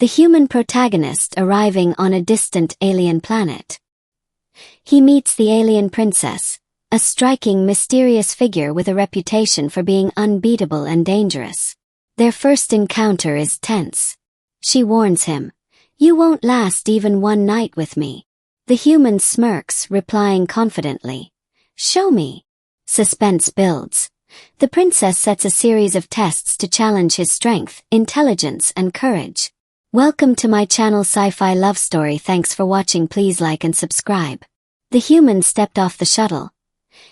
the human protagonist arriving on a distant alien planet. He meets the alien princess, a striking, mysterious figure with a reputation for being unbeatable and dangerous. Their first encounter is tense. She warns him, "You won't last even one night with me." The human smirks, replying confidently, "Show me." Suspense builds. The princess sets a series of tests to challenge his strength, intelligence, and courage. Welcome to my channel Sci-Fi Love Story. Thanks for watching. Please like and subscribe. The human stepped off the shuttle,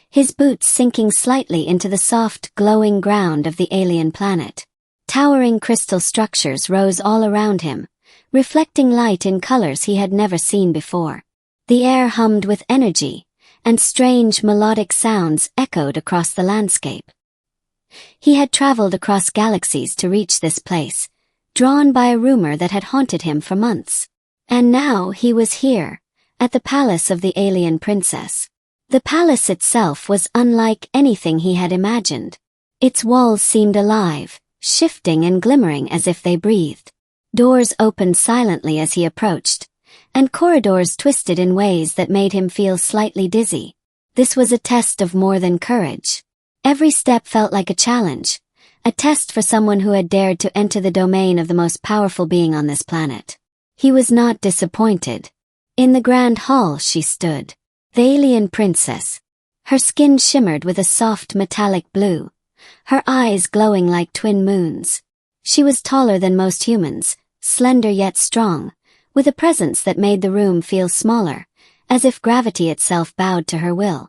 his boots sinking slightly into the soft, glowing ground of the alien planet. Towering crystal structures rose all around him, reflecting light in colors he had never seen before. The air hummed with energy, and strange melodic sounds echoed across the landscape. He had traveled across galaxies to reach this place, drawn by a rumor that had haunted him for months. And now he was here, at the palace of the alien princess. The palace itself was unlike anything he had imagined. Its walls seemed alive, shifting and glimmering as if they breathed. Doors opened silently as he approached, and corridors twisted in ways that made him feel slightly dizzy. This was a test of more than courage. Every step felt like a challenge, a test for someone who had dared to enter the domain of the most powerful being on this planet. He was not disappointed. In the grand hall she stood, the alien princess. Her skin shimmered with a soft metallic blue, her eyes glowing like twin moons. She was taller than most humans, slender yet strong, with a presence that made the room feel smaller, as if gravity itself bowed to her will.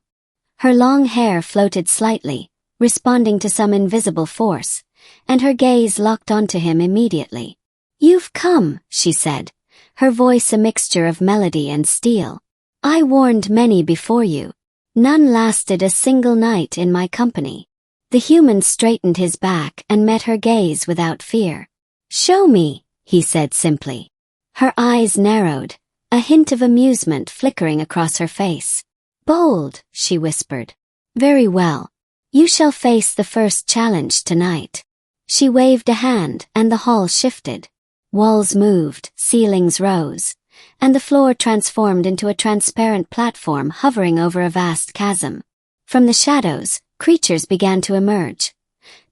Her long hair floated slightly, responding to some invisible force, and her gaze locked onto him immediately. "You've come," she said, her voice a mixture of melody and steel. "I warned many before you. None lasted a single night in my company." The human straightened his back and met her gaze without fear. "Show me," he said simply. Her eyes narrowed, a hint of amusement flickering across her face. "Bold," she whispered. "Very well. You shall face the first challenge tonight." She waved a hand, and the hall shifted. Walls moved, ceilings rose, and the floor transformed into a transparent platform hovering over a vast chasm. From the shadows, creatures began to emerge.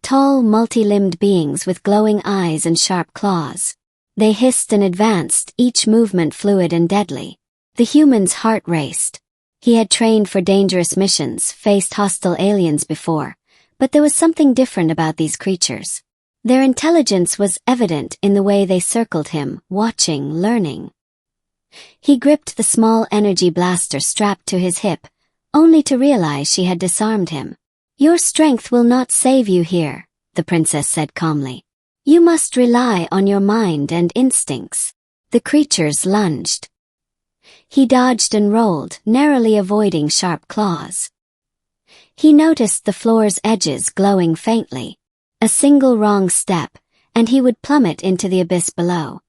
Tall, multi-limbed beings with glowing eyes and sharp claws. They hissed and advanced, each movement fluid and deadly. The human's heart raced. He had trained for dangerous missions, faced hostile aliens before, but there was something different about these creatures. Their intelligence was evident in the way they circled him, watching, learning. He gripped the small energy blaster strapped to his hip, only to realize she had disarmed him. "Your strength will not save you here," the princess said calmly. "You must rely on your mind and instincts." The creatures lunged. He dodged and rolled, narrowly avoiding sharp claws. He noticed the floor's edges glowing faintly. A single wrong step, and he would plummet into the abyss below.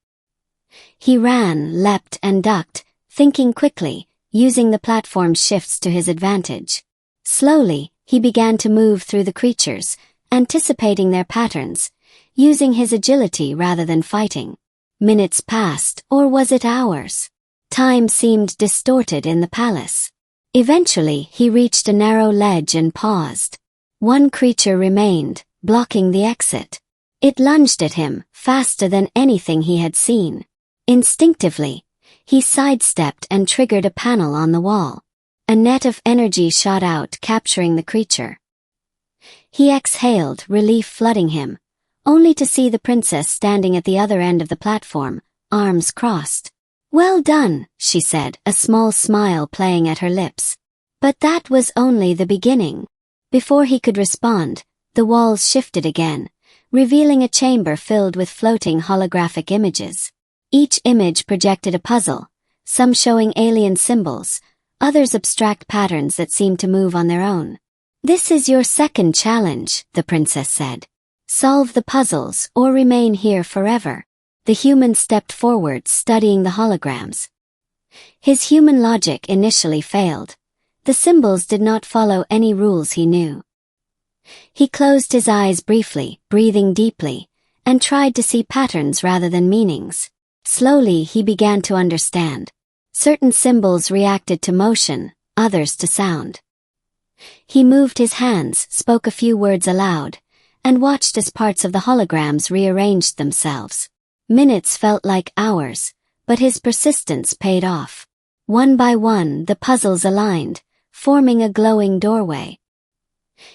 He ran, leapt, and ducked, thinking quickly, using the platform's shifts to his advantage. Slowly, he began to move through the creatures, anticipating their patterns, using his agility rather than fighting. Minutes passed, or was it hours? Time seemed distorted in the palace. Eventually, he reached a narrow ledge and paused. One creature remained, blocking the exit. It lunged at him, faster than anything he had seen. Instinctively, he sidestepped and triggered a panel on the wall. A net of energy shot out, capturing the creature. He exhaled, relief flooding him, only to see the princess standing at the other end of the platform, arms crossed. "Well done," she said, a small smile playing at her lips. But that was only the beginning. Before he could respond, the walls shifted again, revealing a chamber filled with floating holographic images. Each image projected a puzzle, some showing alien symbols, others abstract patterns that seemed to move on their own. "This is your second challenge," the princess said. "Solve the puzzles or remain here forever." The human stepped forward, studying the holograms. His human logic initially failed. The symbols did not follow any rules he knew. He closed his eyes briefly, breathing deeply, and tried to see patterns rather than meanings. Slowly he began to understand. Certain symbols reacted to motion, others to sound. He moved his hands, spoke a few words aloud, and watched as parts of the holograms rearranged themselves. Minutes felt like hours, but his persistence paid off. One by one the puzzles aligned, forming a glowing doorway.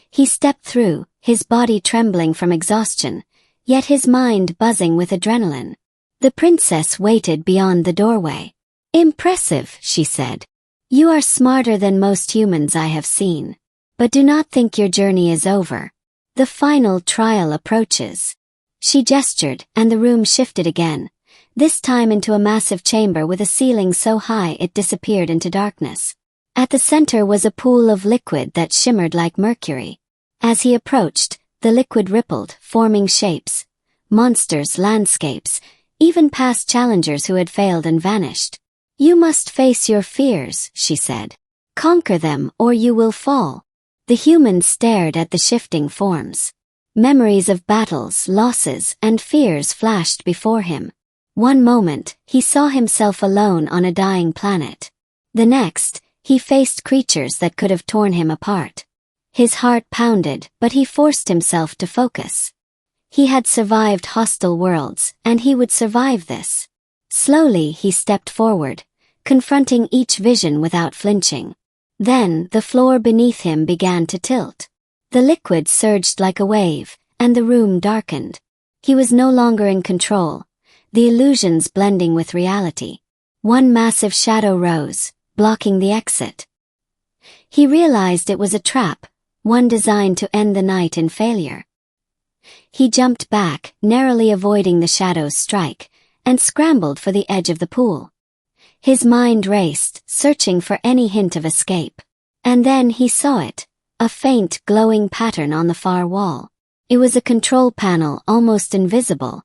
He stepped through, his body trembling from exhaustion, yet his mind buzzing with adrenaline. The princess waited beyond the doorway. "Impressive," she said. "You are smarter than most humans I have seen. But do not think your journey is over. The final trial approaches." She gestured, and the room shifted again, this time into a massive chamber with a ceiling so high it disappeared into darkness. At the center was a pool of liquid that shimmered like mercury. As he approached, the liquid rippled, forming shapes, monsters, landscapes, even past challengers who had failed and vanished. "You must face your fears," she said. "Conquer them or you will fall." The human stared at the shifting forms. Memories of battles, losses, and fears flashed before him. One moment, he saw himself alone on a dying planet. The next, he faced creatures that could have torn him apart. His heart pounded, but he forced himself to focus. He had survived hostile worlds, and he would survive this. Slowly he stepped forward, confronting each vision without flinching. Then, the floor beneath him began to tilt. The liquid surged like a wave, and the room darkened. He was no longer in control, the illusions blending with reality. One massive shadow rose, blocking the exit. He realized it was a trap, one designed to end the night in failure. He jumped back, narrowly avoiding the shadow's strike, and scrambled for the edge of the pool. His mind raced, searching for any hint of escape. And then he saw it, a faint, glowing pattern on the far wall. It was a control panel, almost invisible.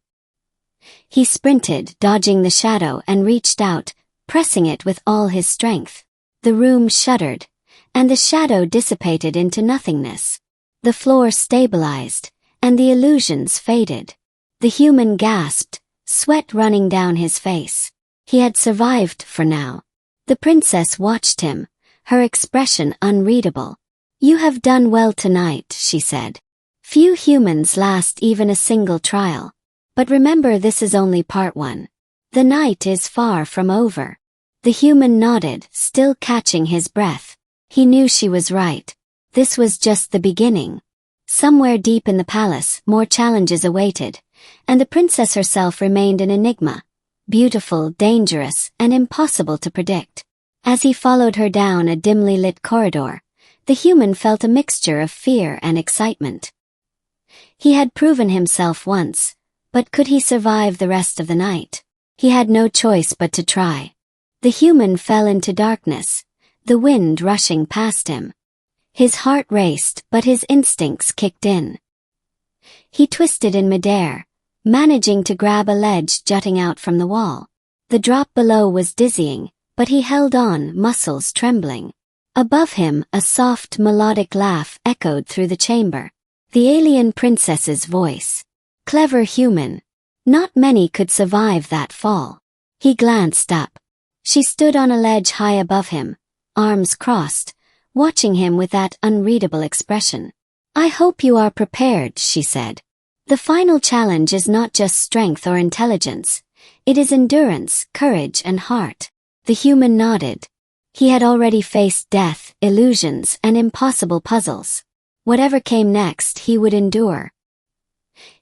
He sprinted, dodging the shadow, and reached out, pressing it with all his strength. The room shuddered, and the shadow dissipated into nothingness. The floor stabilized, and the illusions faded. The human gasped, sweat running down his face. He had survived for now. The princess watched him, her expression unreadable. "You have done well tonight," she said. "Few humans last even a single trial. But remember, this is only part one. The night is far from over." The human nodded, still catching his breath. He knew she was right. This was just the beginning. Somewhere deep in the palace, more challenges awaited, and the princess herself remained an enigma. Beautiful, dangerous, and impossible to predict. As he followed her down a dimly lit corridor, the human felt a mixture of fear and excitement. He had proven himself once, but could he survive the rest of the night? He had no choice but to try. The human fell into darkness, the wind rushing past him. His heart raced, but his instincts kicked in. He twisted in midair, managing to grab a ledge jutting out from the wall. The drop below was dizzying, but he held on, muscles trembling. Above him, a soft, melodic laugh echoed through the chamber. The alien princess's voice. Clever human. Not many could survive that fall. He glanced up. She stood on a ledge high above him, arms crossed, watching him with that unreadable expression. "I hope you are prepared," she said. "The final challenge is not just strength or intelligence. It is endurance, courage, and heart." The human nodded. He had already faced death, illusions, and impossible puzzles. Whatever came next, he would endure.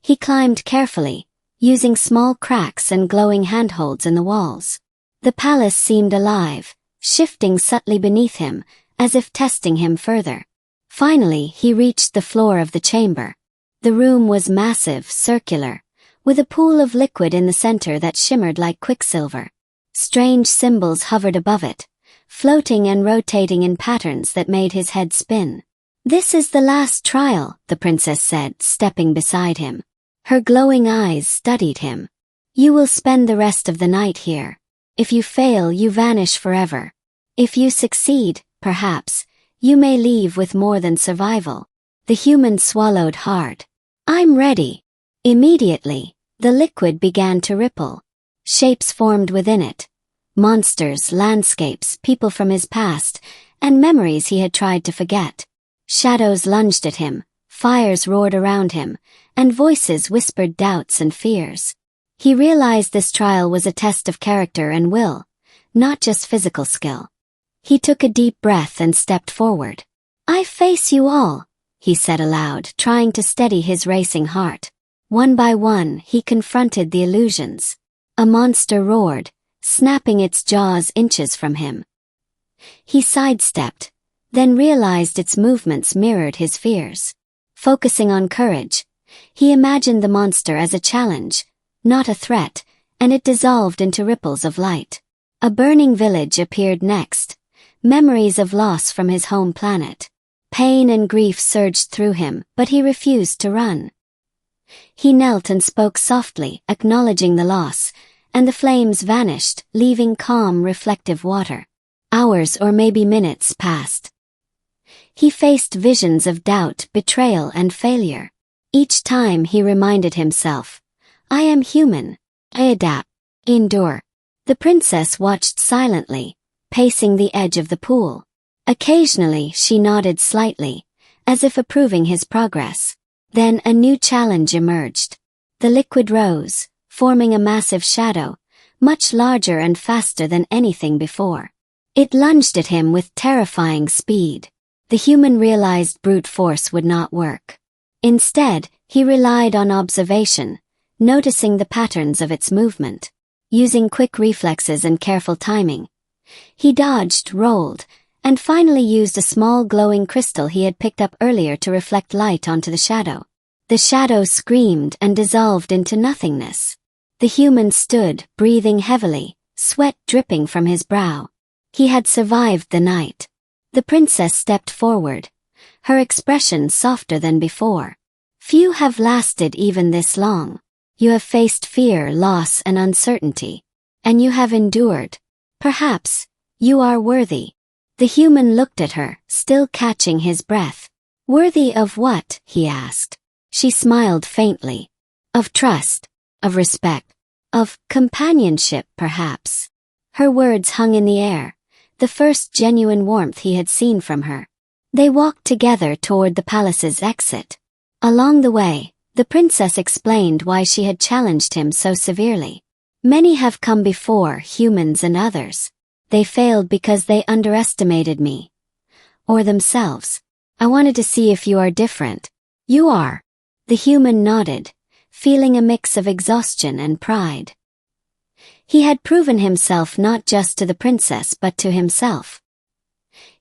He climbed carefully, using small cracks and glowing handholds in the walls. The palace seemed alive, shifting subtly beneath him, as if testing him further. Finally, he reached the floor of the chamber. The room was massive, circular, with a pool of liquid in the center that shimmered like quicksilver. Strange symbols hovered above it, floating and rotating in patterns that made his head spin. "This is the last trial," the princess said, stepping beside him. Her glowing eyes studied him. "You will spend the rest of the night here. If you fail, you vanish forever. If you succeed, perhaps, you may leave with more than survival." The human swallowed hard. "I'm ready." Immediately, the liquid began to ripple. Shapes formed within it. Monsters, landscapes, people from his past, and memories he had tried to forget. Shadows lunged at him, fires roared around him, and voices whispered doubts and fears. He realized this trial was a test of character and will, not just physical skill. He took a deep breath and stepped forward. "I face you all," he said aloud, trying to steady his racing heart. One by one, he confronted the illusions. A monster roared, snapping its jaws inches from him. He sidestepped, then realized its movements mirrored his fears. Focusing on courage, he imagined the monster as a challenge, not a threat, and it dissolved into ripples of light. A burning village appeared next, memories of loss from his home planet. Pain and grief surged through him, but he refused to run. He knelt and spoke softly, acknowledging the loss, and the flames vanished, leaving calm, reflective water. Hours or maybe minutes passed. He faced visions of doubt, betrayal, and failure. Each time he reminded himself, "I am human. I adapt. Endure." The princess watched silently, pacing the edge of the pool. Occasionally she nodded slightly, as if approving his progress. Then a new challenge emerged. The liquid rose, forming a massive shadow, much larger and faster than anything before. It lunged at him with terrifying speed. The human realized brute force would not work. Instead, he relied on observation, noticing the patterns of its movement. Using quick reflexes and careful timing, he dodged, rolled, and finally used a small glowing crystal he had picked up earlier to reflect light onto the shadow. The shadow screamed and dissolved into nothingness. The human stood, breathing heavily, sweat dripping from his brow. He had survived the night. The princess stepped forward, her expression softer than before. "Few have lasted even this long. You have faced fear, loss, and uncertainty. And you have endured. Perhaps you are worthy." The human looked at her, still catching his breath. "Worthy of what?" he asked. She smiled faintly. "Of trust, of respect, of companionship, perhaps." Her words hung in the air, the first genuine warmth he had seen from her. They walked together toward the palace's exit. Along the way, the princess explained why she had challenged him so severely. "Many have come before, humans and others. They failed because they underestimated me. Or themselves. I wanted to see if you are different." "You are." The human nodded, feeling a mix of exhaustion and pride. He had proven himself not just to the princess but to himself.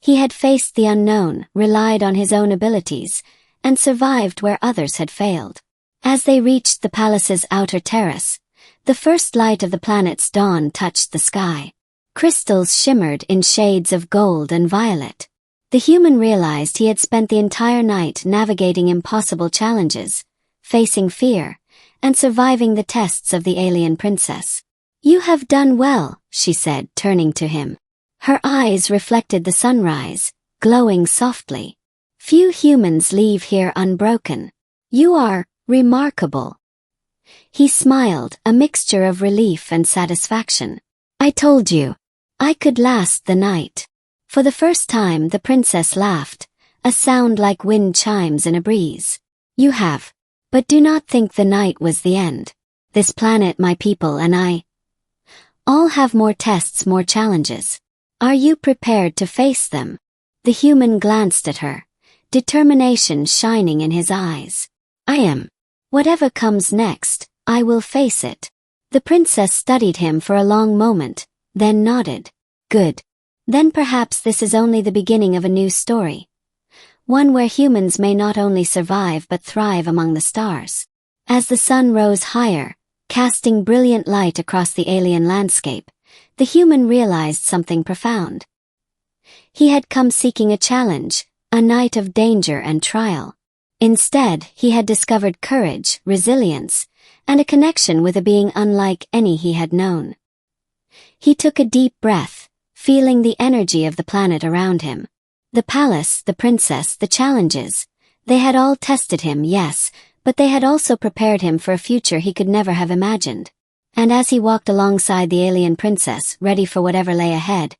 He had faced the unknown, relied on his own abilities, and survived where others had failed. As they reached the palace's outer terrace, the first light of the planet's dawn touched the sky. Crystals shimmered in shades of gold and violet. The human realized he had spent the entire night navigating impossible challenges, facing fear, and surviving the tests of the alien princess. "You have done well," she said, turning to him. Her eyes reflected the sunrise, glowing softly. "Few humans leave here unbroken. You are remarkable." He smiled, a mixture of relief and satisfaction. "I told you. I could last the night." For the first time the princess laughed, a sound like wind chimes in a breeze. "You have. But do not think the night was the end. This planet, my people, and I all have more tests, more challenges. Are you prepared to face them?" The human glanced at her, determination shining in his eyes. "I am. Whatever comes next, I will face it." The princess studied him for a long moment, then nodded. "Good. Then perhaps this is only the beginning of a new story. One where humans may not only survive but thrive among the stars." As the sun rose higher, casting brilliant light across the alien landscape, the human realized something profound. He had come seeking a challenge, a night of danger and trial. Instead, he had discovered courage, resilience, and a connection with a being unlike any he had known. He took a deep breath, feeling the energy of the planet around him. The palace, the princess, the challenges, they had all tested him, yes, but they had also prepared him for a future he could never have imagined. And as he walked alongside the alien princess, ready for whatever lay ahead,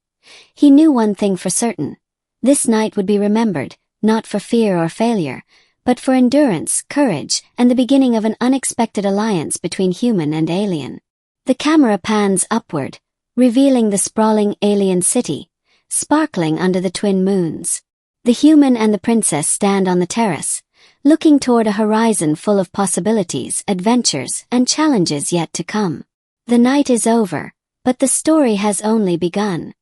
he knew one thing for certain. This night would be remembered, not for fear or failure, but for endurance, courage, and the beginning of an unexpected alliance between human and alien. The camera pans upward, revealing the sprawling alien city, sparkling under the twin moons. The human and the princess stand on the terrace, looking toward a horizon full of possibilities, adventures, and challenges yet to come. The night is over, but the story has only begun.